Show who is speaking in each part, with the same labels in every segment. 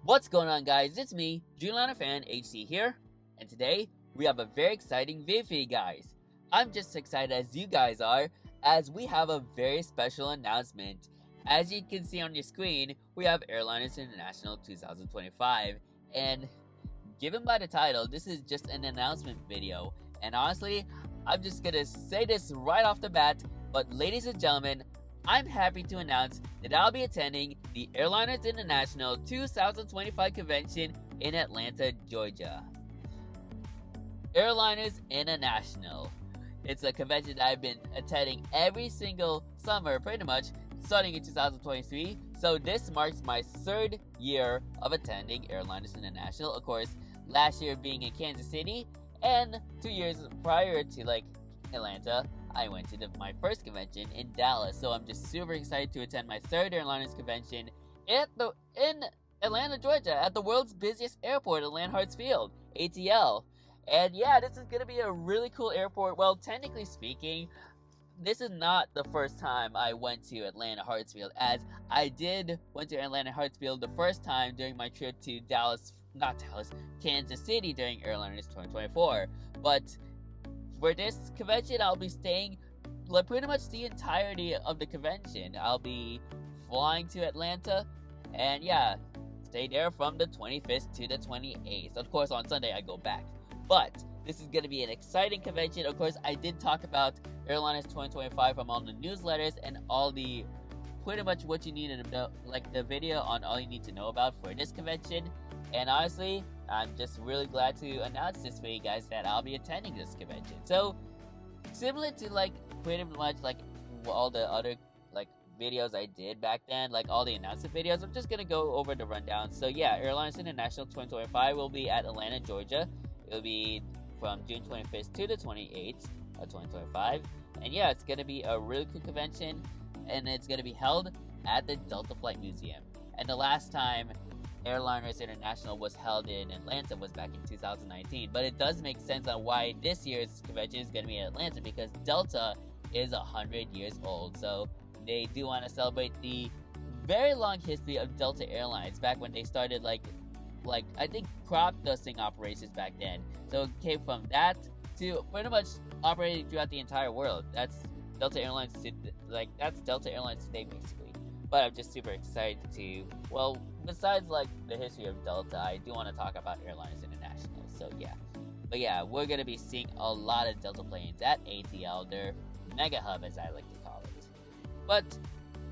Speaker 1: What's going on, guys? It's me, Dreamliner Fan HC here, and today we have a very exciting video for you guys. I'm just excited as you guys are, as we have a very special announcement. As you can see on your screen, we have Airliners International 2025, and given by the title, this is just an announcement video. And honestly, I'm just gonna say this right off the bat, but ladies and gentlemen, I'm happy to announce that I'll be attending the Airliners International 2025 convention in Atlanta, Georgia. Airliners International. It's a convention that I've been attending every single summer, pretty much, starting in 2023. So this marks my third year of attending Airliners International. Of course, last year being in Kansas City, and 2 years prior to Atlanta, I went to my first convention in Dallas. So I'm just super excited to attend my third Airliners convention in Atlanta, Georgia, at the world's busiest airport, Atlanta Hartsfield, ATL. And yeah, this is gonna be a really cool airport. Well, technically speaking, this is not the first time I went to Atlanta Hartsfield, as I went to Atlanta Hartsfield the first time during my trip to Kansas City during Airliners 2024. But for this convention, I'll be staying pretty much the entirety of the convention. I'll be flying to Atlanta, and yeah, stay there from the 25th to the 28th. Of course, on Sunday I go back. But this is going to be an exciting convention. Of course, I did talk about Airliners 2025 from all the newsletters and all the pretty much what you need to know, like the video on all you need to know about for this convention. And honestly, I'm just really glad to announce this for you guys that I'll be attending this convention. So, similar to pretty much all the other videos I did back then, all the announcement videos, I'm just gonna go over the rundown. So yeah, Airlines International 2025 will be at Atlanta, Georgia. It'll be from June 25th to the 28th of 2025. And yeah, it's gonna be a really cool convention, and it's gonna be held at the Delta Flight Museum. And the last time Airliners International was held in Atlanta was back in 2019. But it does make sense on why this year's convention is going to be in Atlanta, because Delta is 100 years old. So they do want to celebrate the very long history of Delta Airlines back when they started I think crop dusting operations back then. So it came from that to pretty much operating throughout the entire world. That's Delta Airlines that's Delta Airlines today, basically. But I'm just super excited to, well, besides the history of Delta, I do want to talk about Airliners International. So yeah. But yeah, we're going to be seeing a lot of Delta planes at ATL, their mega hub, as I like to call it. But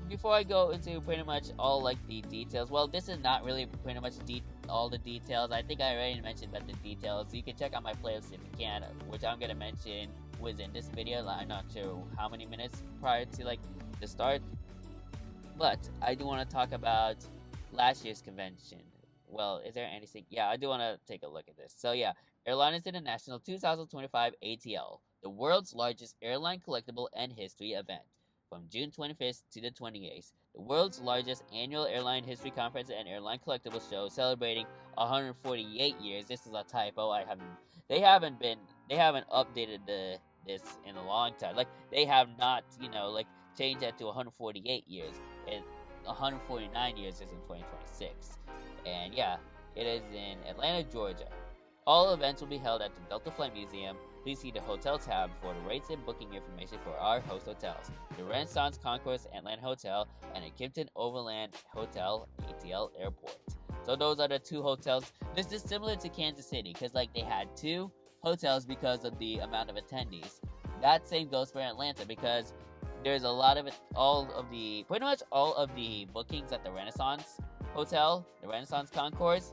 Speaker 1: before I go into pretty much all the details, well, this is not really pretty much all the details. I think I already mentioned about the details. You can check out my playlist if you can, which I'm going to mention was in this video. I'm not sure how many minutes prior to the start. But I do want to talk about last year's convention. Well, is there anything? Yeah, I do want to take a look at this. So yeah, Airliners International 2025 ATL, the world's largest airline collectible and history event, from June 25th to the 28th. The world's largest annual airline history conference and airline collectible show, celebrating 148 years. This is a typo. They haven't updated this in a long time. They have not, changed that to 148 years. And 149 years is in 2026. And yeah, it is in Atlanta, Georgia. All events will be held at the Delta Flight Museum. Please see the hotel tab for the rates and booking information for our host hotels: the Renaissance Concourse Atlanta Hotel and the Kimpton Overland Hotel, ATL Airport. So those are the two hotels. This is similar to Kansas City, because they had two hotels because of the amount of attendees. That same goes for Atlanta, because there's a lot of it, pretty much all of the bookings at the Renaissance Hotel, the Renaissance Concourse,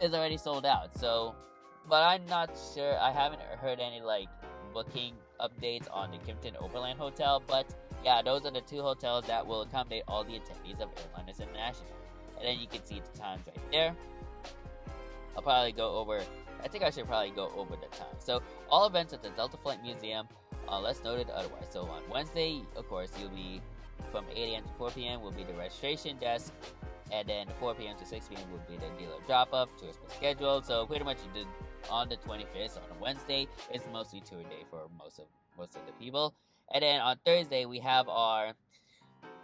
Speaker 1: is already sold out. So, but I'm not sure, I haven't heard any booking updates on the Kimpton Overland Hotel. But yeah, those are the two hotels that will accommodate all the attendees of Airliners International. And then you can see the times right there. I think I should probably go over the time. So all events at the Delta Flight Museum, unless noted otherwise. So on Wednesday, of course, you'll be from 8 a.m. to 4 p.m. will be the registration desk, and then 4 p.m. to 6 p.m. will be the dealer drop-off. Tours per schedule. So pretty much you did on the 25th, on a Wednesday, it's mostly tour day for most of the people. And then on Thursday, we have our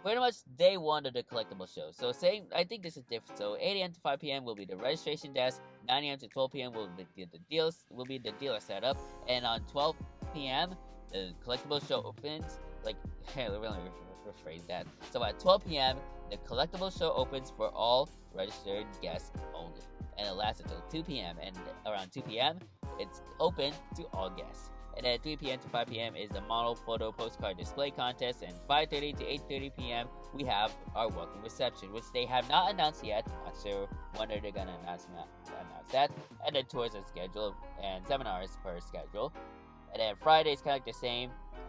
Speaker 1: pretty much day one of the collectible show. So same, I think this is different. So 8 a.m. to 5 p.m. will be the registration desk. 9 a.m. to 12 p.m. will be the deals. Will be the dealer setup. And on 12 p.m. the collectible show opens. Like, hey, let me rephrase that. So at 12 p.m. the collectible show opens for all registered guests only, and it lasts until 2 p.m. And around 2 p.m. it's open to all guests. And at 3 p.m. to 5 p.m. is the model photo postcard display contest. And 5:30 to 8:30 p.m. we have our welcome reception, which they have not announced yet. Not sure when they're gonna announce that. And then tours are scheduled and seminars per schedule. And then Friday is kind of like the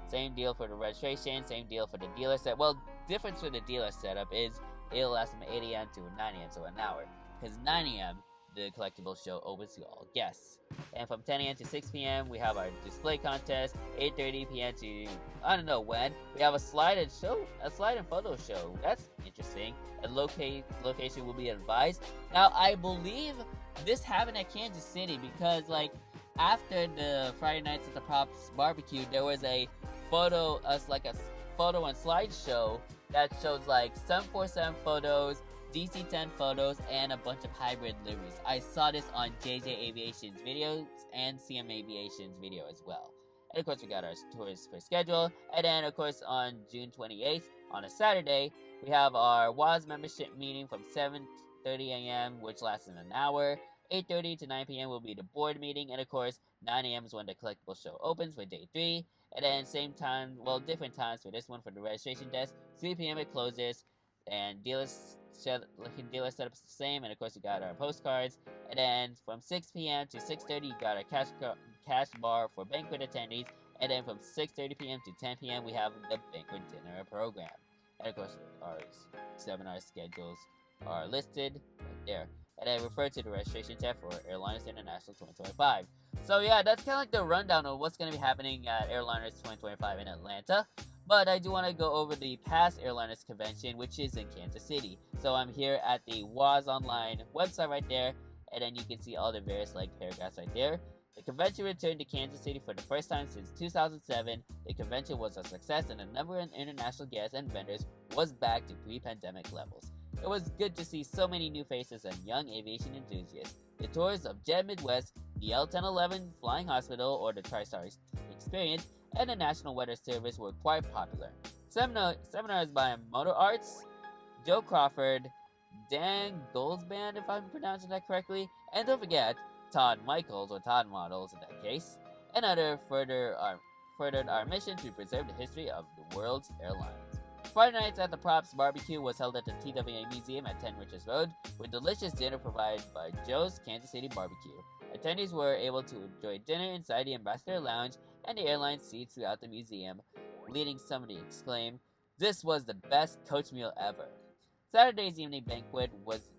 Speaker 1: same deal for the registration, same deal for the dealer set. Well, difference for the dealer setup is it'll last from 8 a.m. to 9 a.m. so an hour. Because 9 a.m. the collectible show opens to all guests. And from 10 a.m. to 6 p.m. we have our display contest. 8:30 p.m. to I don't know when we have a slide and photo show. That's interesting. A location will be advised. Now I believe this happened at Kansas City because like after the Friday Nights at the Props barbecue, there was a photo and slideshow that shows like 747 photos, DC-10 photos, and a bunch of hybrid liveries. I saw this on JJ Aviation's videos and CM Aviation's video as well. And of course, we got our tours per schedule. And then, of course, on June 28th, on a Saturday, we have our WAS membership meeting from 7:30 a.m., which lasts an hour. 8:30 to 9 p.m. will be the board meeting. And of course, 9 a.m. is when the collectible show opens for day 3. And then same time, well, different times for this one for the registration desk. 3 p.m. it closes. And dealer setup is the same, and of course we got our postcards. And then from 6 p.m. to 6:30 you got our cash bar for banquet attendees. And then from 6:30 p.m. to 10 p.m. we have the banquet dinner program. And of course our seminar schedules are listed right there. And I refer to the registration tab for Airliners International 2025. So yeah, that's kind of like the rundown of what's going to be happening at Airliners 2025 in Atlanta. But I do want to go over the past Airliners convention, which is in Kansas City. So I'm here at the WAS Online website right there, and then you can see all the various paragraphs right there. The convention returned to Kansas City for the first time since 2007. The convention was a success, and the number of international guests and vendors was back to pre-pandemic levels. It was good to see so many new faces and young aviation enthusiasts. The tours of Jet Midwest, the L-1011 Flying Hospital, or the TriStar Experience, and the National Weather Service were quite popular. Seminars by Motor Arts, Joe Crawford, Dan Goldsband, if I'm pronouncing that correctly, and don't forget, Todd Michaels, or Todd Models in that case, and other furthered our mission to preserve the history of the world's airlines. Friday Nights at the Props barbecue was held at the TWA Museum at 10 Riches Road, with delicious dinner provided by Joe's Kansas City Barbecue. Attendees were able to enjoy dinner inside the Ambassador Lounge and the airline seats throughout the museum, leading somebody to exclaim, "This was the best coach meal ever." Saturday's evening banquet was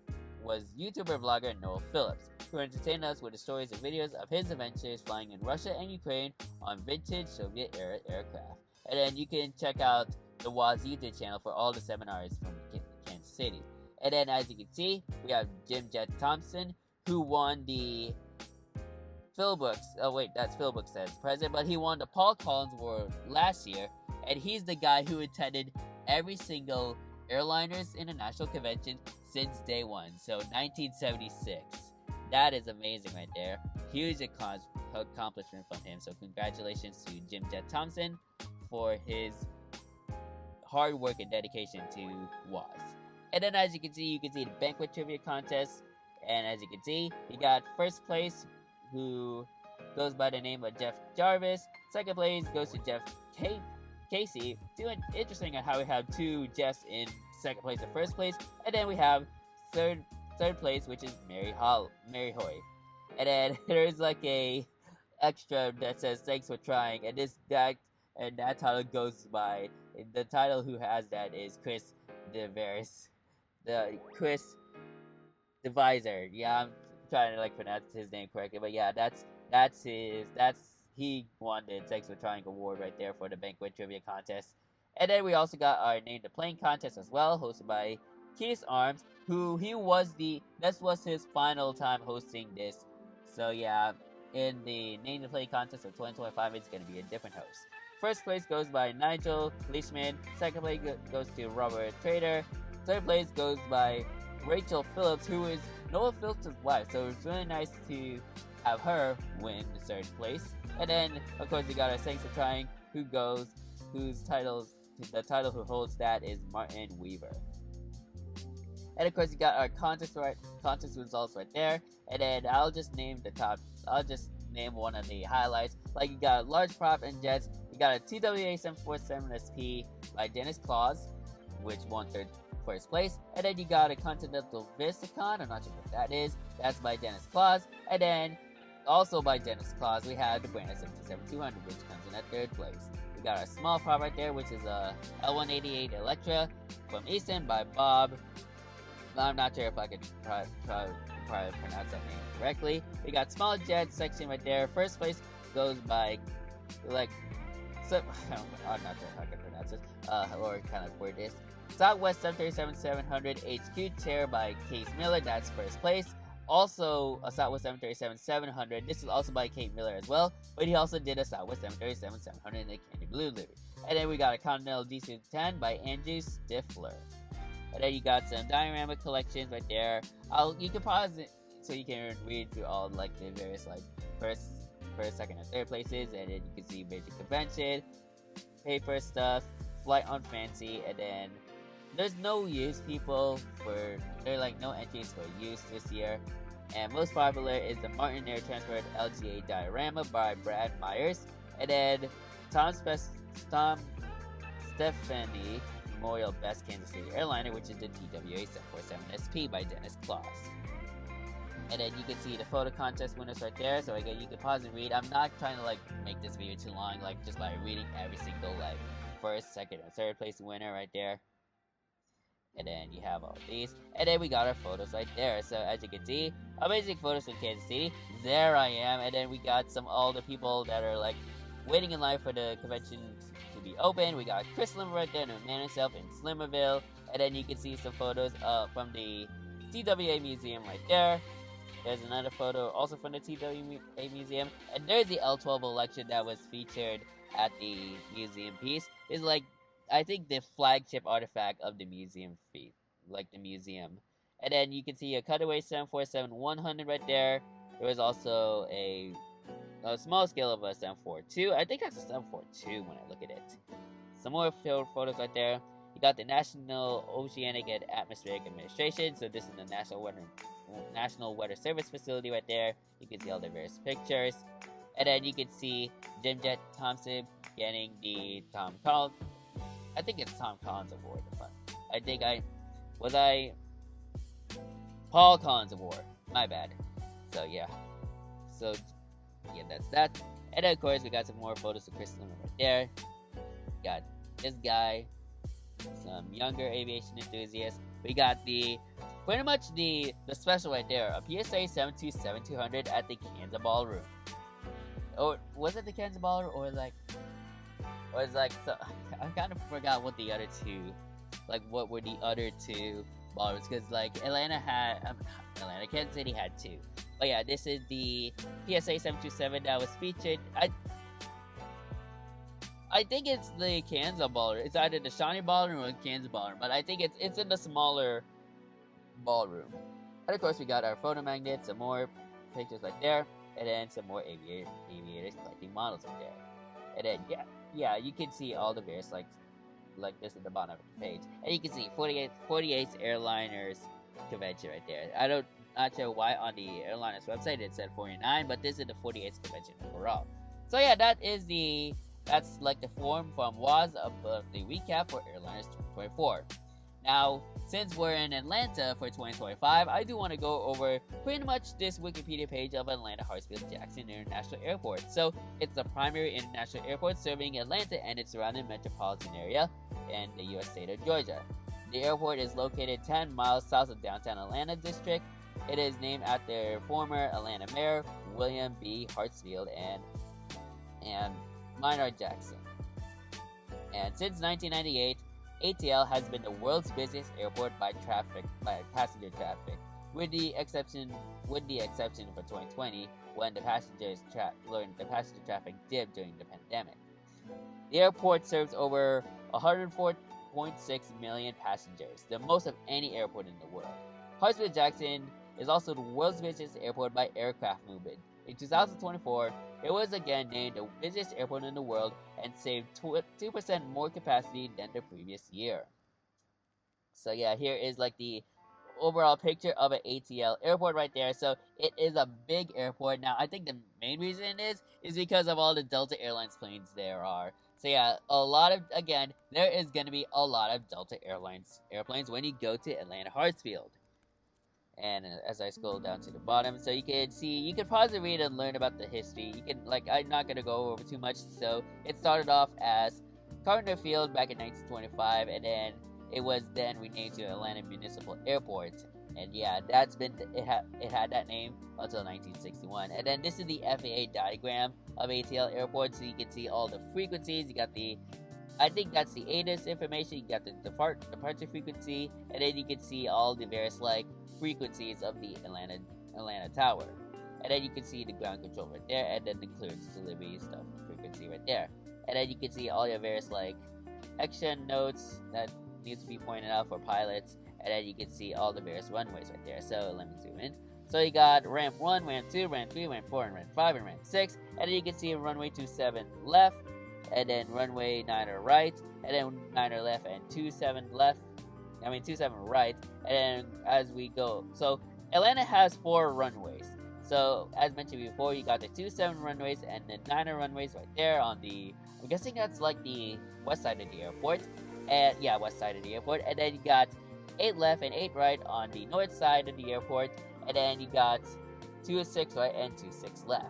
Speaker 1: YouTuber vlogger Noel Phillips, who entertained us with the stories and videos of his adventures flying in Russia and Ukraine on vintage Soviet-era aircraft. And then you can check out the WAS YouTube channel for all the seminars from Kansas City. And then as you can see, we have Jim Jet Thompson, who won the Phil Brooks, that's Phil Brooks as president, but he won the Paul Collins Award last year, and he's the guy who attended every single Airliners International convention since day one, so 1976. That is amazing right there. Huge accomplishment from him, so congratulations to Jim Jet Thompson for his hard work and dedication to WAS. And then as you can see the banquet trivia contest, and as you can see, we got first place, who goes by the name of Jeff Jarvis. Second place goes to Jeff Casey. Interesting how we have two Jeffs in second place and first place. And then we have third place, which is Mary Hoy. And then there's like a extra that says "Thanks for trying," and that title goes by, the title who has that is Chris Chris Deviser. Yeah, I'm trying to pronounce his name correctly, but yeah, he won the Thanks for Trying award right there for the banquet trivia contest. And then we also got our Name the Plane contest as well, hosted by Keith Arms, this was his final time hosting this. So yeah, in the Name the Plane contest of 2025, it's going to be a different host. First place goes by Nigel Leishman. Second place goes to Robert Trader. Third place goes by Rachel Phillips, who is Noah Phillips' wife. So it's really nice to have her win the third place. And then, of course, we got our Thanks for Trying, the title who holds that is Martin Weaver. And of course, you got our contest results right there. And then I'll just name one of the highlights. Like, you got a large prop and jets. You got a TWA 747 SP by Dennis Claus, which won first place. And then you got a Continental Vistacon. I'm not sure what that is. That's by Dennis Claus. And then, also by Dennis Claus, we have the Brand 727-200, which comes in at third place. We got our small prop right there, which is a L188 Electra from Easton by Bob. I'm not sure if I could try pronounce that name correctly. We got small jet section right there. First place goes by I'm not sure if I can pronounce it. Or kind of word this. Southwest 737-700 HQ chair by Case Miller. That's first place. Also, a Southwest 737-700. This is also by Kate Miller as well, but he also did a Southwest 737-700 in the candy blue livery. And then we got a Continental DC-10 by Andrew Stifler. And then you got some diorama collections right there. You can pause it so you can read through all like the various like first, second, and third places, and then you can see major convention, paper stuff, flight on fancy, and then there's no use there are like no entries for use this year. And most popular is the Martin Air Transport LGA diorama by Brad Myers, and then Tom Stephanie Memorial Best Kansas City Airliner, which is the TWA 747 SP by Dennis Claus. And then you can see the photo contest winners right there. So again, you can pause and read. I'm not trying to like make this video too long, like just by reading every single like first, second, or third place winner right there. And then you have all these. And then we got our photos right there. So as you can see, amazing photos from Kansas City. There I am. And then we got all the people that are like waiting in line for the convention to be open. We got Chris Slimmer right there, and the man himself in Slimmerville. And then you can see some photos from the TWA Museum right there. There's another photo also from the TWA Museum. And there's the L12 election that was featured at the museum piece. It's like, I think, the flagship artifact of the museum feat, like the museum. And then you can see a cutaway 747-100 right there. There was also a small scale of a 742. I think that's a 742 when I look at it. Some more photos right there. You got the National Oceanic and Atmospheric Administration. So this is the National Weather Service facility right there. You can see all the various pictures. And then you can see Jim Jet Thompson getting the Tom Collins Award. Paul Collins Award. My bad. So yeah, that's that. And then of course we got some more photos of Chris Slimmer right there. Got this guy, some younger aviation enthusiasts. We got pretty much the special right there, a PSA 727-200 at the Kansas Ballroom. Or was it the Kansas Ballroom, or it's like, so I kind of forgot what the other two, like what were the other two ballrooms, because like Kansas City had two. But yeah, this is the PSA 727 that was featured. I think it's the Kansas Ballroom. It's either the Shawnee Ballroom or the Kansas Ballroom, but I think it's in the smaller ballroom. And of course, we got our photo magnets, some more pictures right there, and then some more aviators collecting models right there. And then yeah, you can see all the various like this at the bottom of the page, and you can see 48th Airliners convention right there. Not sure why on the Airliners website it said 49, but this is the 48th convention overall. So yeah, that's like the form from WAS about the recap for Airliners 2024. Now, since we're in Atlanta for 2025, I do want to go over pretty much this Wikipedia page of Atlanta Hartsfield-Jackson International Airport. So, it's the primary international airport serving Atlanta and its surrounding metropolitan area in the U.S. state of Georgia. The airport is located 10 miles south of downtown Atlanta district. It is named after former Atlanta Mayor William B. Hartsfield and Maynard Jackson. And since 1998, ATL has been the world's busiest airport by passenger traffic, with the exception for 2020 when the passenger traffic dipped during the pandemic. The airport serves over 104.6 million passengers, the most of any airport in the world. Hartsfield-Jackson is also the world's busiest airport by aircraft movement. In 2024, it was again named the busiest airport in the world and saved 2% more capacity than the previous year. So yeah, here is like the overall picture of an ATL airport right there. So it is a big airport. Now I think the main reason is because of all the Delta Airlines planes there are. So yeah, a lot of, again, there is going to be a lot of Delta Airlines airplanes when you go to Atlanta Hartsfield. And as I scroll down to the bottom, so you can see, you can pause and read and learn about the history. You can, like, I'm not going to go over too much. So it started off as Carter Field back in 1925, and then it was then renamed to Atlanta Municipal Airport. And yeah, that's been, it had that name until 1961. And then this is the FAA diagram of ATL Airport, so you can see all the frequencies. You got the, I think that's the ATIS information. You got the departure frequency, and then you can see all the various like frequencies of the Atlanta Tower. And then you can see the ground control right there, and then the clearance delivery stuff frequency right there. And then you can see all your various like action notes that needs to be pointed out for pilots, and then you can see all the various runways right there. So let me zoom in. So you got ramp 1, ramp 2, ramp 3, ramp 4, and ramp 5, and ramp 6, and then you can see runway 27 left, and then runway 9 right, and then 9 left, and 27 left, 27 right, and then as we go, so Atlanta has 4 runways. So as mentioned before, you got the 27 runways and the 9 runways right there on the, I'm guessing that's like the west side of the airport. And yeah, west side of the airport. And then you got 8 left and 8 right on the north side of the airport. And then you got 2-6 right and 2-6 left.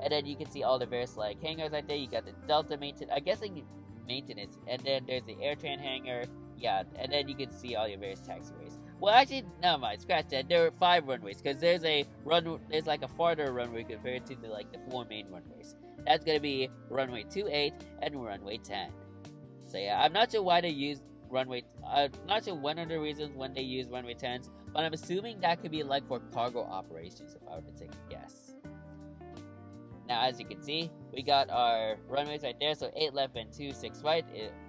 Speaker 1: And then you can see all the various like hangars right there. You got the Delta maintenance, I'm guessing maintenance. And then there's the AirTran hangar. Yeah, and then you can see all your various taxiways. Well, actually, never mind. Scratch that. There are 5 runways because there's like a farther runway compared to the 4 main runways. That's gonna be runway 28 and runway 10. So yeah, I'm not sure why they use runway. I'm not sure one of the reasons when they use runway 10s, but I'm assuming that could be like for cargo operations. If I were to take a guess. Now, as you can see, we got our runways right there. So 8 left and 2-6 right.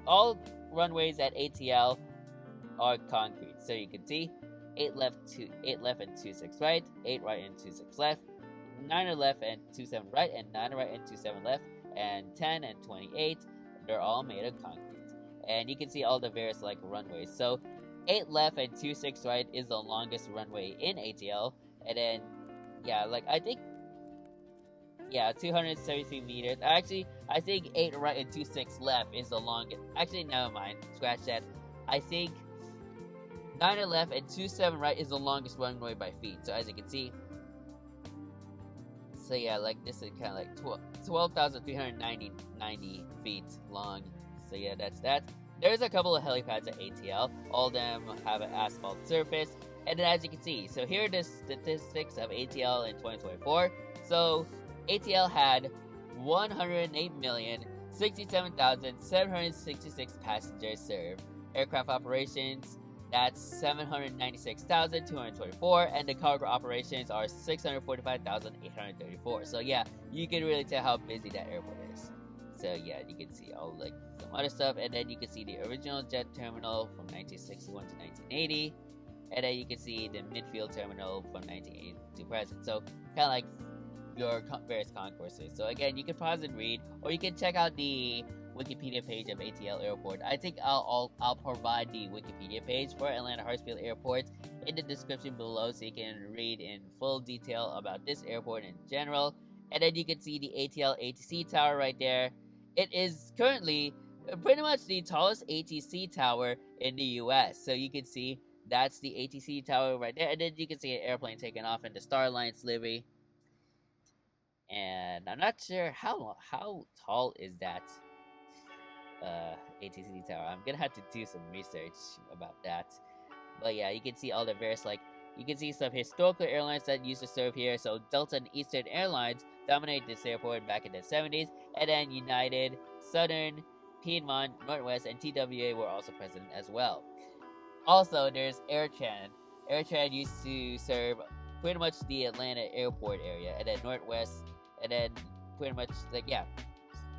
Speaker 1: All runways at ATL are concrete. So you can see 8 left and 2-6 right, 8 right and 2-6 left, 9 left and 2-7 right, and 9 right and 2-7 left, and 10 and 28. They're all made of concrete. And you can see all the various like runways. So 8 left and 2-6 right is the longest runway in ATL. And then yeah, like I think 273 meters. Actually, I think 8 right and 2-6 left is the longest. Actually, never mind. Scratch that. I think 9 left and 2-7 right is the longest runway by feet. So as you can see, so yeah, like this is kind of like 12,390 feet long. So yeah, that's that. There's a couple of helipads at ATL. All of them have an asphalt surface. And then as you can see, so here are the statistics of ATL in 2024. So ATL had 108,067,766 passengers served. Aircraft operations, that's 796,224, and the cargo operations are 645,834. So yeah, you can really tell how busy that airport is. So yeah, you can see all like some other stuff, and then you can see the original jet terminal from 1961 to 1980, and then you can see the midfield terminal from 1980 to present. So kind of like your various concourses. So again, you can pause and read, or you can check out the Wikipedia page of ATL Airport. I think I'll provide the Wikipedia page for Atlanta Hartsfield Airport in the description below, so you can read in full detail about this airport in general. And then you can see the ATL ATC tower right there. It is currently pretty much the tallest ATC tower in the US. So you can see that's the ATC tower right there, and then you can see an airplane taking off in the Star Alliance livery. And I'm not sure how tall is that ATC tower. I'm gonna have to do some research about that. But yeah, you can see all the various you can see some historical airlines that used to serve here. So Delta and Eastern Airlines dominated this airport back in the 70s, and then United, Southern, Piedmont, Northwest, and TWA were also present as well. Also, there's AirTran. AirTran used to serve pretty much the Atlanta airport area, and then Northwest, and then pretty much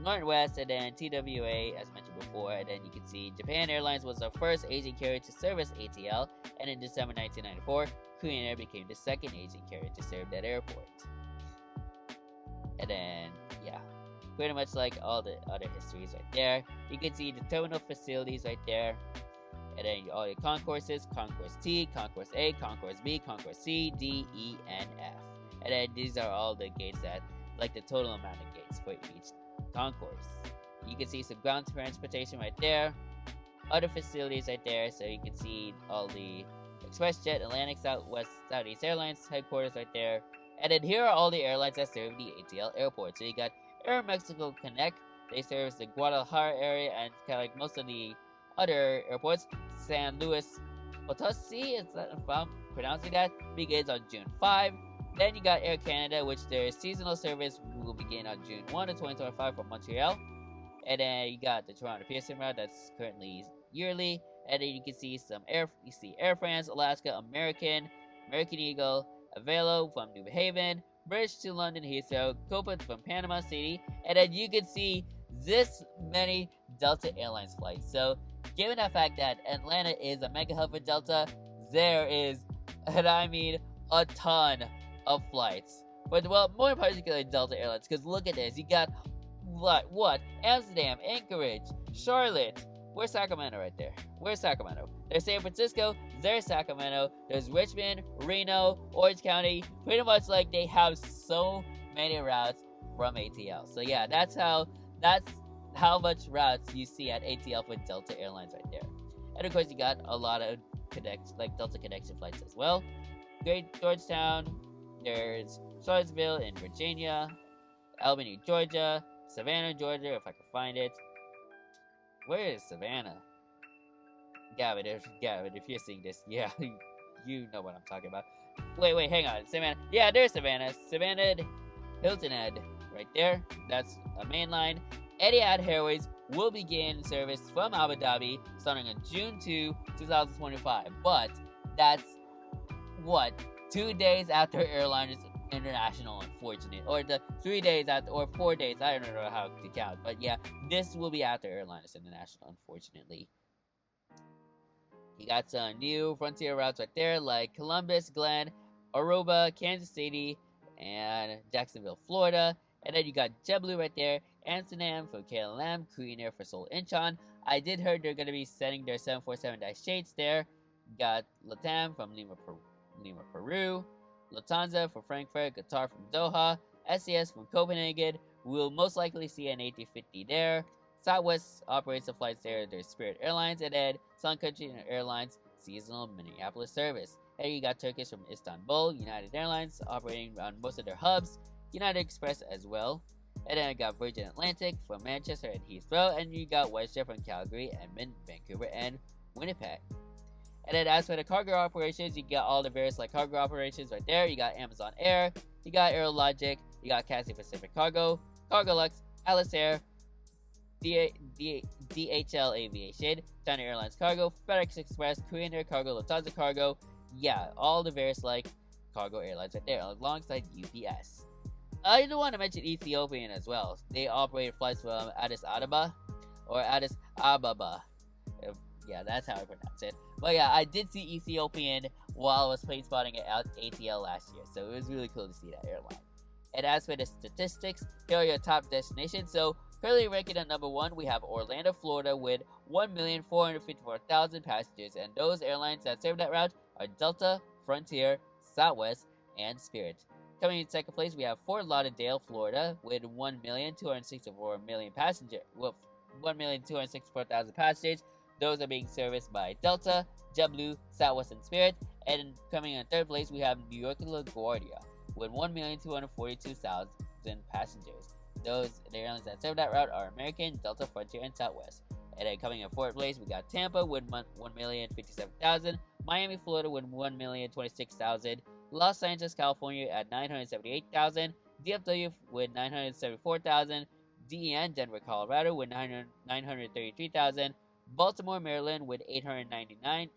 Speaker 1: Northwest, and then TWA, as mentioned before. And then you can see Japan Airlines was the first Asian carrier to service ATL, and in December 1994, Korean Air became the second Asian carrier to serve that airport. And then, yeah, pretty much like all the other histories right there. You can see the terminal facilities right there. And then all your concourses: Concourse T, Concourse A, Concourse B, Concourse C, D, E, and F. And then these are all the gates that, like the total amount of gates for each concourse. You can see some ground transportation right there. Other facilities right there, so you can see all the ExpressJet, Atlantic, Southwest, Southeast Airlines headquarters right there. And then here are all the airlines that serve the ATL airport. So you got Air Mexico Connect. They service the Guadalajara area and kind of like most of the other airports. San Luis Potosi, if I'm pronouncing that, begins on June 5. Then you got Air Canada, which their seasonal service will begin on June 1 of 2025 from Montreal. And then you got the Toronto Pearson route that's currently yearly. And then you can see Air France, Alaska, American Eagle, Avelo from New Haven, British to London Heathrow, Copa from Panama City, and then you can see this many Delta Airlines flights. So, given the fact that Atlanta is a mega hub for Delta, there is, and I mean, a ton of flights. But, well, more particularly Delta Airlines, because look at this. You got, what? Amsterdam, Anchorage, Charlotte. Where's Sacramento right there? Where's Sacramento? There's San Francisco, there's Sacramento, there's Richmond, Reno, Orange County. Pretty much like they have so many routes from ATL. So yeah, that's how much routes you see at ATL for Delta Airlines right there. And of course you got a lot of Delta connection flights as well. Great Georgetown, there's Charlottesville in Virginia, Albany, Georgia, Savannah, Georgia, if I can find it. Where is Savannah? Gavin, if you're seeing this, yeah, you know what I'm talking about. Wait, hang on. Savannah. Yeah, there's Savannah. Savannah, Hilton Head, right there. That's a main line. Etihad Airways will begin service from Abu Dhabi starting on June 2, 2025. But that's, 2 days after Airliners International, unfortunately, or the 3 days after, or 4 days. I don't know how to count, but yeah, this will be after Airliners International, unfortunately. You got some new frontier routes right there, like Columbus, Glen, Aruba, Kansas City, and Jacksonville, Florida. And then you got JetBlue right there, Amsterdam for KLM, Korean Air for Seoul, Incheon. I did heard they're going to be sending their 747-8s there. You got LATAM from Lima, Peru. Lufthansa for Frankfurt, Qatar from Doha, SES from Copenhagen. We'll most likely see an A350 there. Southwest operates the flights there. There's Spirit Airlines, and then Sun Country Airlines seasonal Minneapolis service. And you got Turkish from Istanbul, United Airlines operating on most of their hubs, United Express as well. And then I got Virgin Atlantic from Manchester and Heathrow, and you got WestJet from Calgary, Edmonton, Vancouver, and Winnipeg. And then as for the cargo operations, you got all the various cargo operations right there. You got Amazon Air, you got Aerologic, you got Cathay Pacific Cargo, Cargolux, Alice Air, DHL Aviation, China Airlines Cargo, FedEx Express, Korean Air Cargo, Lufthansa Cargo. Yeah, all the various cargo airlines right there alongside UPS. I do want to mention Ethiopian as well. They operate flights from Addis Ababa. Yeah, that's how I pronounce it. But yeah, I did see Ethiopian while I was plane spotting it at ATL last year, so it was really cool to see that airline. And as for the statistics, here are your top destinations. So currently ranking at number 1, we have Orlando, Florida with 1,454,000 passengers, and those airlines that serve that route are Delta, Frontier, Southwest, and Spirit. Coming in second place, we have Fort Lauderdale, Florida with 1,264,000 passengers. 1,264,000 passengers. Those are being serviced by Delta, JetBlue, Southwest, and Spirit. And coming in third place, we have New York and LaGuardia with 1,242,000 passengers. The airlines that serve that route are American, Delta, Frontier, and Southwest. And then coming in fourth place, we got Tampa with 1,057,000, Miami, Florida with 1,026,000, Los Angeles, California at 978,000, DFW with 974,000, DEN, Denver, Colorado with 933,000, Baltimore, Maryland with 889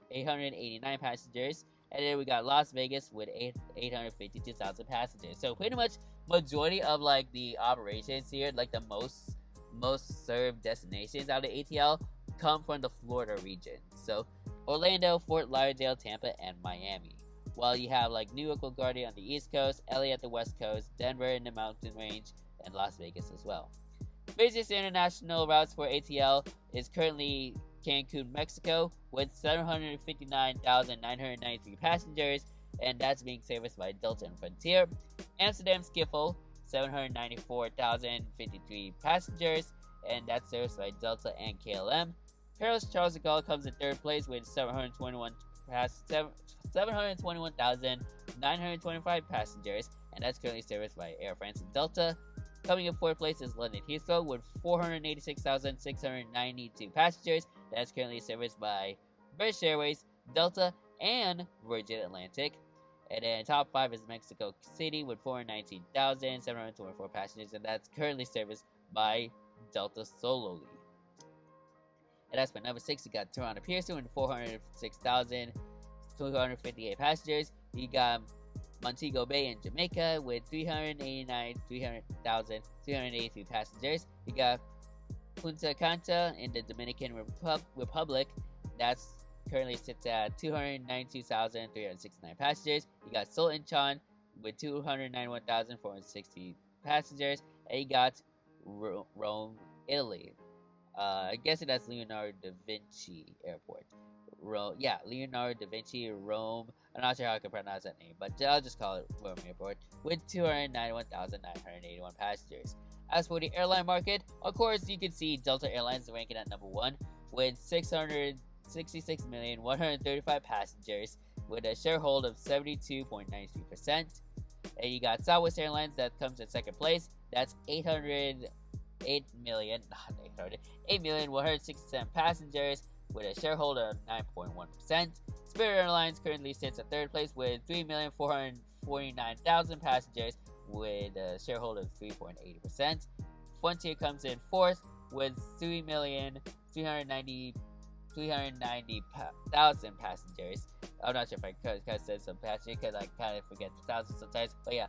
Speaker 1: passengers, and then we got Las Vegas with 852,000 passengers. So pretty much majority of the operations here, the most most served destinations out of ATL come from the Florida region. So Orlando, Fort Lauderdale, Tampa, and Miami. While you have like New York, LaGuardia on the East Coast, LA at the West Coast, Denver in the Mountain Range, and Las Vegas as well. Busiest international routes for ATL is currently Cancun, Mexico, with 759,993 passengers, and that's being serviced by Delta and Frontier. Amsterdam Schiphol, 794,053 passengers, and that's serviced by Delta and KLM. Paris Charles de Gaulle comes in third place with 721,925 passengers, and that's currently serviced by Air France and Delta. Coming in fourth place is London Heathrow with 486,692 passengers. That's currently serviced by British Airways, Delta, and Virgin Atlantic. And then top 5 is Mexico City with 419,724 passengers, and that's currently serviced by Delta solely. And that's for number 6, you got Toronto Pearson with 406,258 passengers. You got Montego Bay in Jamaica with 383 passengers. You got Punta Cana in the Dominican Republic. That's currently sits at 292,369 passengers. You got Sultan Chan with 291,460 passengers. And you got Rome, Italy. I guess that's Leonardo da Vinci Airport. Leonardo da Vinci, Rome. I'm not sure how I can pronounce that name, but I'll just call it Rome Airport with 291,981 passengers. As for the airline market, of course, you can see Delta Airlines ranking at number 1 with 666,135 passengers with a sharehold of 72.93%. And you got Southwest Airlines that comes in second place. That's 8,167 passengers with a shareholder of 9.1%. Spirit Airlines currently sits at third place with 3,449,000 passengers with a shareholder of 3.80%. Frontier comes in fourth with 3,390,000 passengers. I'm not sure if I could said some passengers because I kind of forget the thousands sometimes. But yeah,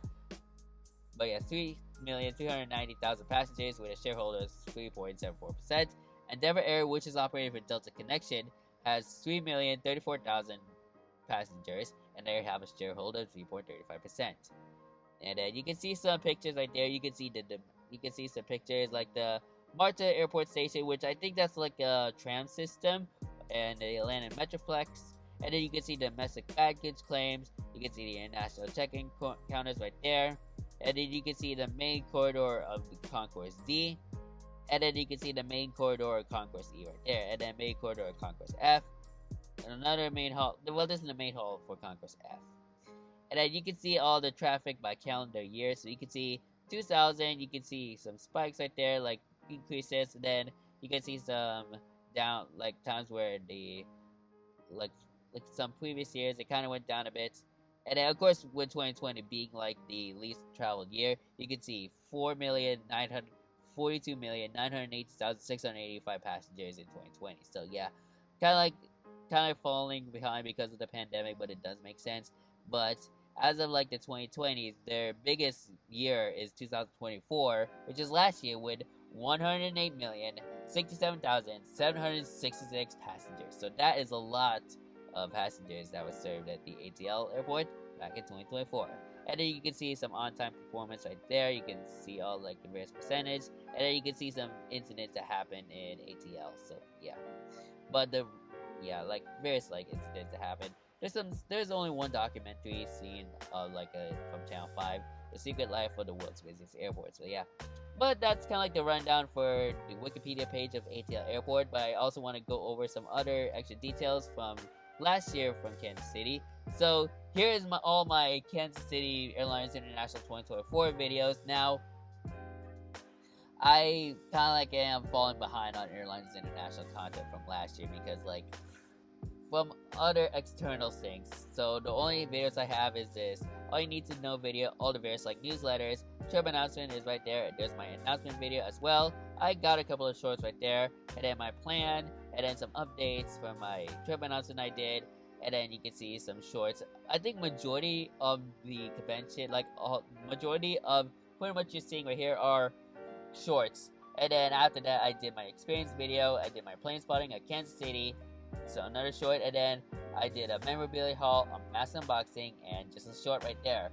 Speaker 1: 3,390,000 passengers with a shareholder of 3.74%. Endeavor Air, which is operated for Delta Connection, has 3,034,000 passengers, and they have a shareholder of 3.35%. And you can see some pictures right there. You can see some pictures like the Marta Airport Station, which I think that's like a tram system, and the Atlanta Metroplex. And then you can see domestic baggage claims. You can see the international check-in counters right there. And then you can see the main corridor of the Concourse D. And then you can see the main corridor of Concourse E right there. And then main corridor of Concourse F. And another main hall. Well, this is the main hall for Concourse F. And then you can see all the traffic by calendar year. So you can see 2000. You can see some spikes right there, like increases. And then you can see some down, like times where the like some previous years it kind of went down a bit. And then, of course, with 2020 being like the least traveled year, you can see 4,942,980,685 passengers in 2020. So yeah, kind of falling behind because of the pandemic, but it does make sense. But as of like the 2020s, their biggest year is 2024, which is last year with 108,067,766 passengers. So that is a lot of passengers that was served at the ATL airport back in 2024. And then you can see some on-time performance right there. You can see all like the various percentage, and then you can see some incidents that happen in ATL. So yeah, but like various like incidents that happen. There's only one documentary scene from Channel 5, The Secret Life of the World's Busiest Airports. So yeah. But that's kind of like the rundown for the Wikipedia page of ATL Airport. But I also want to go over some other extra details from last year from Kansas City. So here is all my Kansas City Airliners International 2024 videos. Now, I kind of like am falling behind on Airliners International content from last year because from other external things. So the only videos I have is this all you need to know video, all the various like newsletters, trip announcement is right there. There's my announcement video as well. I got a couple of shorts right there, and then my plan, and then some updates from my trip announcement I did, and then you can see some shorts. I think majority of the convention, majority of pretty much you're seeing right here are shorts. And then after that, I did my experience video. I did my plane spotting at Kansas City, so another short. And then I did a memorabilia haul, a mass unboxing, and just a short right there.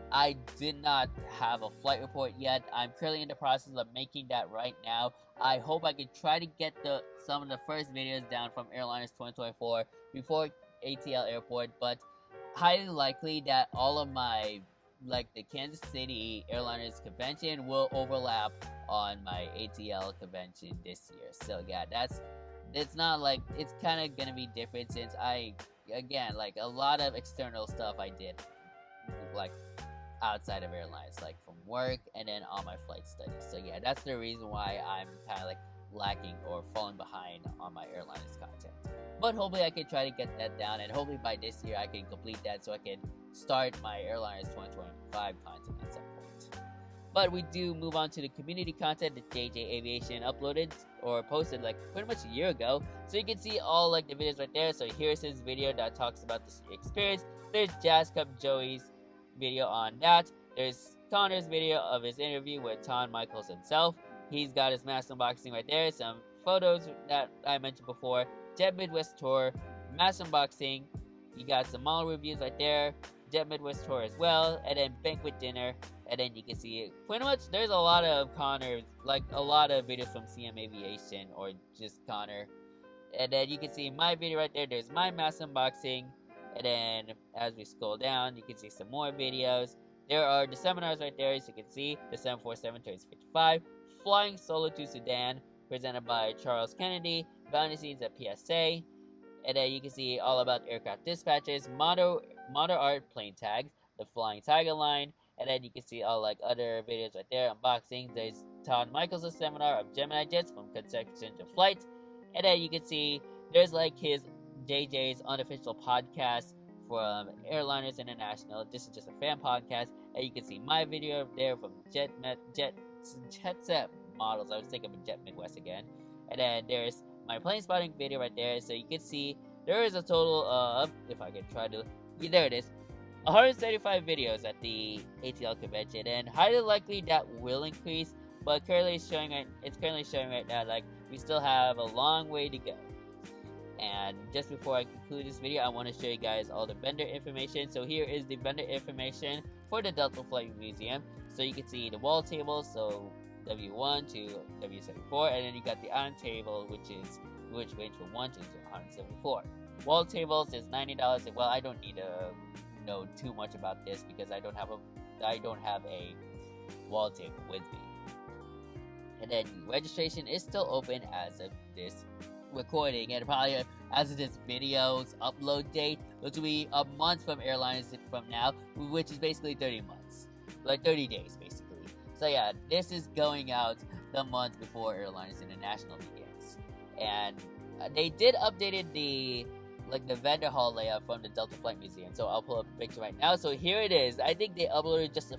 Speaker 1: I did not have a flight report yet. I'm currently in the process of making that right now. I hope I can try to get some of the first videos down from Airliners 2024 before ATL Airport, but highly likely that all of my, like, the Kansas City Airliners convention will overlap on my ATL convention this year. So yeah, it's not like, it's kind of gonna be different since again, like, a lot of external stuff I did, like, outside of airlines, like from work and then on my flight studies. So yeah, that's the reason why I'm kind of like lacking or falling behind on my airlines content. But hopefully I can try to get that down, and hopefully by this year I can complete that so I can start my Airliners 2025 content at some point. But we do move on to the community content that JJ Aviation uploaded or posted like pretty much a year ago. So you can see all like the videos right there. So here's his video that talks about this experience. There's Jazz Cup Joey's video on that. There's Connor's video of his interview with Tom Michaels himself. He's got his mass unboxing right there. Some photos that I mentioned before. Jet Midwest Tour, mass unboxing. You got some model reviews right there. Jet Midwest Tour as well. And then banquet dinner. And then you can see pretty much there's a lot of Connor, like a lot of videos from CM Aviation or just Connor. And then you can see my video right there. There's my mass unboxing. And then as we scroll down, you can see some more videos. There are the seminars right there, as you can see. The 747 turns 55. Flying solo to Sudan, presented by Charles Kennedy. Bounty scenes at PSA. And then you can see all about aircraft dispatches, model art plane tags, the Flying Tiger line. And then you can see all like other videos right there, unboxing. There's Todd Michaels' seminar of Gemini jets from conception to flight. And then you can see there's like his JJ's unofficial podcast from Airliners International. This is just a fan podcast, and you can see my video there from Jet Set Models. I was thinking of Jet Midwest again. And then there's my plane spotting video right there, so you can see there is a total of, if I can try to, yeah, there it is, 135 videos at the ATL convention, and highly likely that will increase, but it's currently showing right now like we still have a long way to go. And just before I conclude this video, I want to show you guys all the vendor information. So here is the vendor information for the Delta Flight Museum. So you can see the wall tables, so W1 to W74, and then you got the island table, which range from 1 to 174. Wall tables is $90. Well, I don't need to know too much about this because I don't have a wall table with me. And then registration is still open as of this recording, and probably as of this video's upload date, which will be a month from Airlines from now, which is basically 30 months, like 30 days basically. So yeah, this is going out the month before Airlines International begins, and they did updated the vendor hall layout from the Delta Flight Museum. So I'll pull up a picture right now. So here it is. I think they uploaded just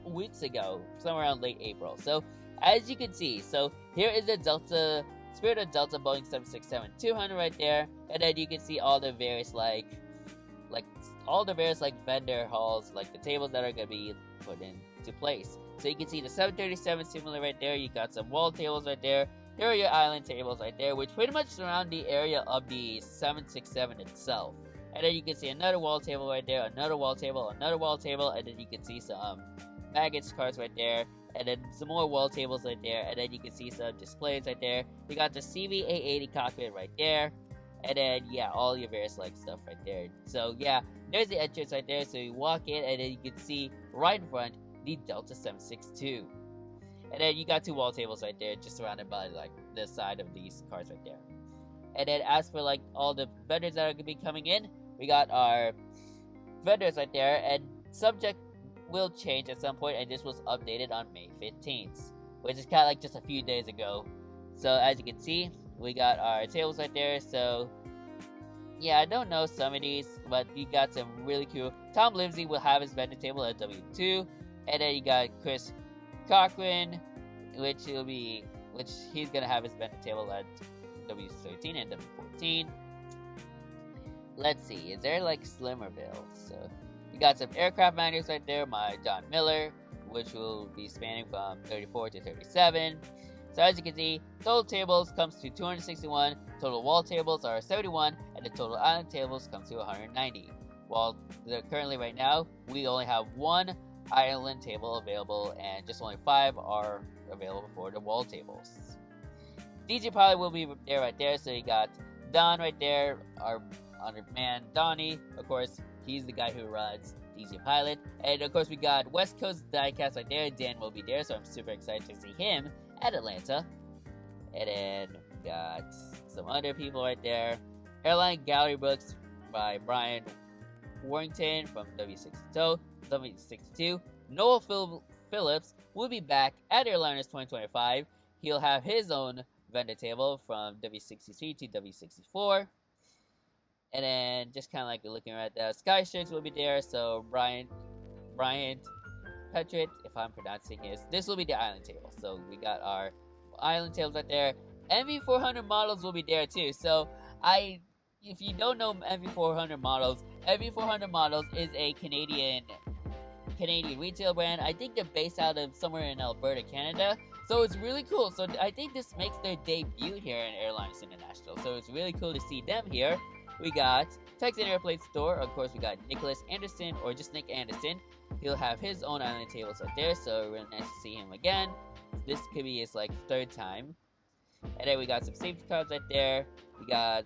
Speaker 1: weeks ago, somewhere around late April. So as you can see, so here is the Spirit of Delta Boeing 767-200 right there, and then you can see all the various vendor halls, like the tables that are gonna be put into place. So you can see the 737 simulator right there. You got some wall tables right there. There are your island tables right there, which pretty much surround the area of the 767 itself. And then you can see another wall table right there, another wall table, and then you can see some baggage carts right there, and then some more wall tables right there, and then you can see some displays right there. You got the CV-880 cockpit right there, and then yeah, all your various stuff right there. So yeah, there's the entrance right there. So you walk in, and then you can see right in front the Delta 762. And then you got two wall tables right there, just surrounded by the side of these cars right there. And then as for all the vendors that are gonna be coming in, we got our vendors right there, and subject will change at some point, and this was updated on May 15th, which is kind of just a few days ago. So as you can see, we got our tables right there. So yeah, I don't know some of these, but you got some really cool. Tom Livesey will have his vendor table at W2, and then you got Chris Cochran, which he's gonna have his vendor table at W13 and W14. Let's see, is there Slimerville? So you got some aircraft managers right there. My Don Miller, which will be spanning from 34 to 37. So as you can see, total tables comes to 261, total wall tables are 71, and the total island tables comes to 190. While currently right now, we only have one island table available, and just only 5 are available for the wall tables. DJ Pilot will be there right there, so you got Don right there, our man Donnie. Of course, he's the guy who runs DJ Pilot. And of course, we got West Coast Diecast right there. Dan will be there, so I'm super excited to see him at Atlanta. And then we got some other people right there. Airline Gallery Books by Brian Warrington from W62. Noel Phillips will be back at Airliners 2025. He'll have his own vendor table from W63 to W64. And then just kind of like looking at that, Sky Shirts will be there. So Bryant Petritt, if I'm pronouncing this will be the island table. So we got our island tables right there. MV400 models will be there too. So if you don't know MV400 models is a Canadian retail brand. I think they're based out of somewhere in Alberta, Canada. So it's really cool. So I think this makes their debut here in Airliners International. So it's really cool to see them here. We got Texan Airplane Store. Of course, we got Nicholas Anderson, or just Nick Anderson. He'll have his own island tables right there, so really nice to see him again. This could be his third time. And then we got some safety cards right there. We got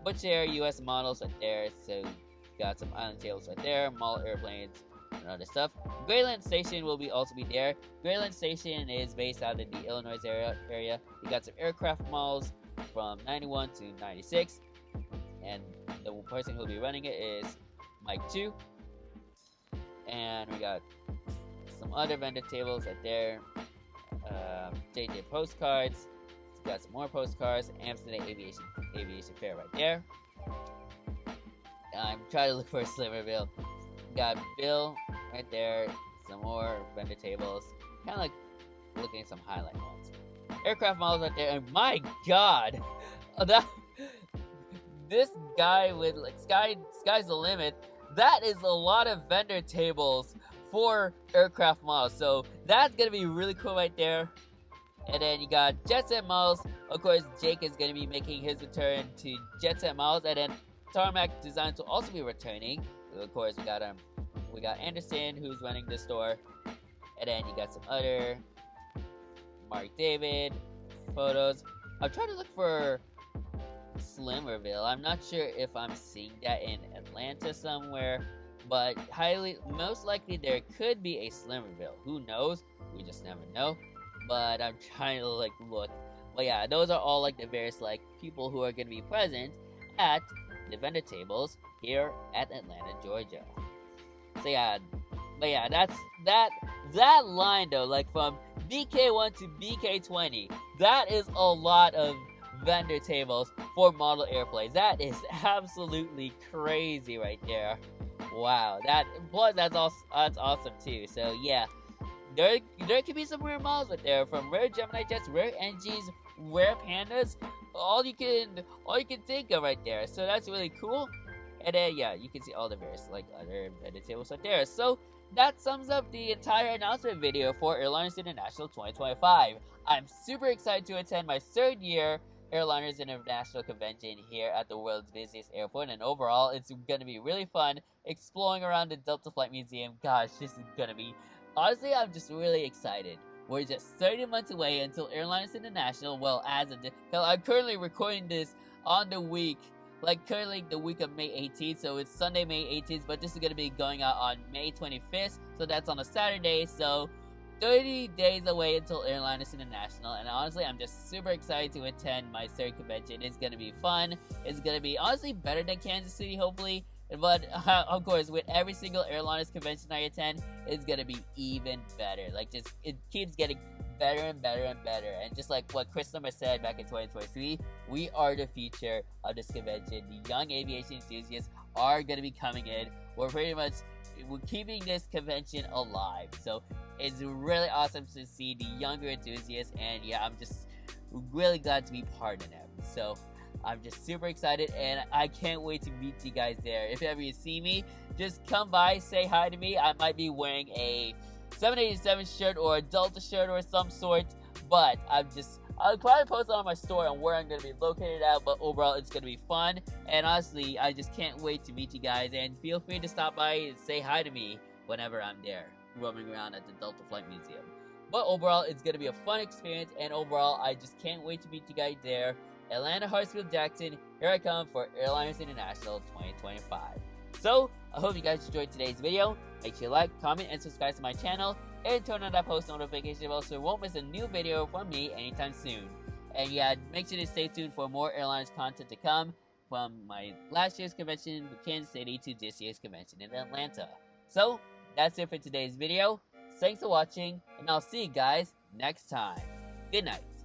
Speaker 1: Butch Air US models right there. So we got some island tables right there, model airplanes and other stuff. Grayland Station will also be there. Grayland Station is based out of the Illinois area. We got some aircraft models from 91 to 96. And the person who will be running it is Mike Chu. And we got some other vendor tables right there. JJ postcards. We got some more postcards. Amsterdam Aviation Fair right there. I'm trying to look for a slimmer bill. We got Bill right there. Some more vendor tables. Kind of like looking at some highlight ones. Aircraft models right there. And my God, this guy with sky's the limit. That is a lot of vendor tables for aircraft models. So that's gonna be really cool right there. And then you got Jet Set models. Of course, Jake is gonna be making his return to Jet Set models. And then Tarmac Designs will also be returning. Of course, we got Anderson, who's running the store. And then you got some other Mark David photos. I'm trying to look for Slimmerville. I'm not sure if I'm seeing that in Atlanta somewhere, but most likely there could be a Slimmerville. Who knows? We just never know. But I'm trying to look. But yeah, those are all the various people who are going to be present at the vendor tables here at Atlanta, Georgia. So yeah, but yeah, that line though, from BK1 to BK20, that is a lot of vendor tables for model airplanes. That is absolutely crazy right there. Wow, that's awesome too. So yeah, there could be some rare models right there, from rare Gemini jets, rare NGs, rare Pandas, all you can think of right there. So that's really cool. And then yeah, you can see all the various other vendor tables right there. So that sums up the entire announcement video for Airliners International 2025. I'm super excited to attend my third year Airliners International convention here at the world's busiest airport, and overall it's going to be really fun exploring around the Delta Flight Museum. Gosh, this is going to be, honestly, I'm just really excited. We're just 30 months away until Airliners International. Well, I'm currently recording this on the week, currently the week of May 18th, so it's Sunday, May 18th, but this is going to be going out on May 25th, so that's on a Saturday, so 30 days away until Airliners International, and honestly, I'm just super excited to attend my third convention. It's going to be fun. It's going to be, honestly, better than Kansas City, hopefully, but of course, with every single Airliners convention I attend, it's going to be even better. It keeps getting better and better and better, and just like what Chris Summer said back in 2023, we are the future of this convention. The young aviation enthusiasts are going to be coming in. We're keeping this convention alive, so it's really awesome to see the younger enthusiasts, and yeah, I'm just really glad to be part of them. So I'm just super excited, and I can't wait to meet you guys there. If ever you see me, just come by, say hi to me. I might be wearing a 787 shirt or a Delta shirt or some sort. But I'll probably post it on my store on where I'm going to be located at, but overall it's going to be fun. And honestly, I just can't wait to meet you guys, and feel free to stop by and say hi to me whenever I'm there, roaming around at the Delta Flight Museum. But overall, it's going to be a fun experience, and overall, I just can't wait to meet you guys there. Atlanta, Hartsfield, Jackson, here I come for Airliners International 2025. So, I hope you guys enjoyed today's video. Make sure you like, comment, and subscribe to my channel, and turn on that post notification bell so you won't miss a new video from me anytime soon. And yeah, make sure to stay tuned for more airlines content to come, from my last year's convention in Kansas City to this year's convention in Atlanta. So, that's it for today's video. Thanks for watching, and I'll see you guys next time. Good night.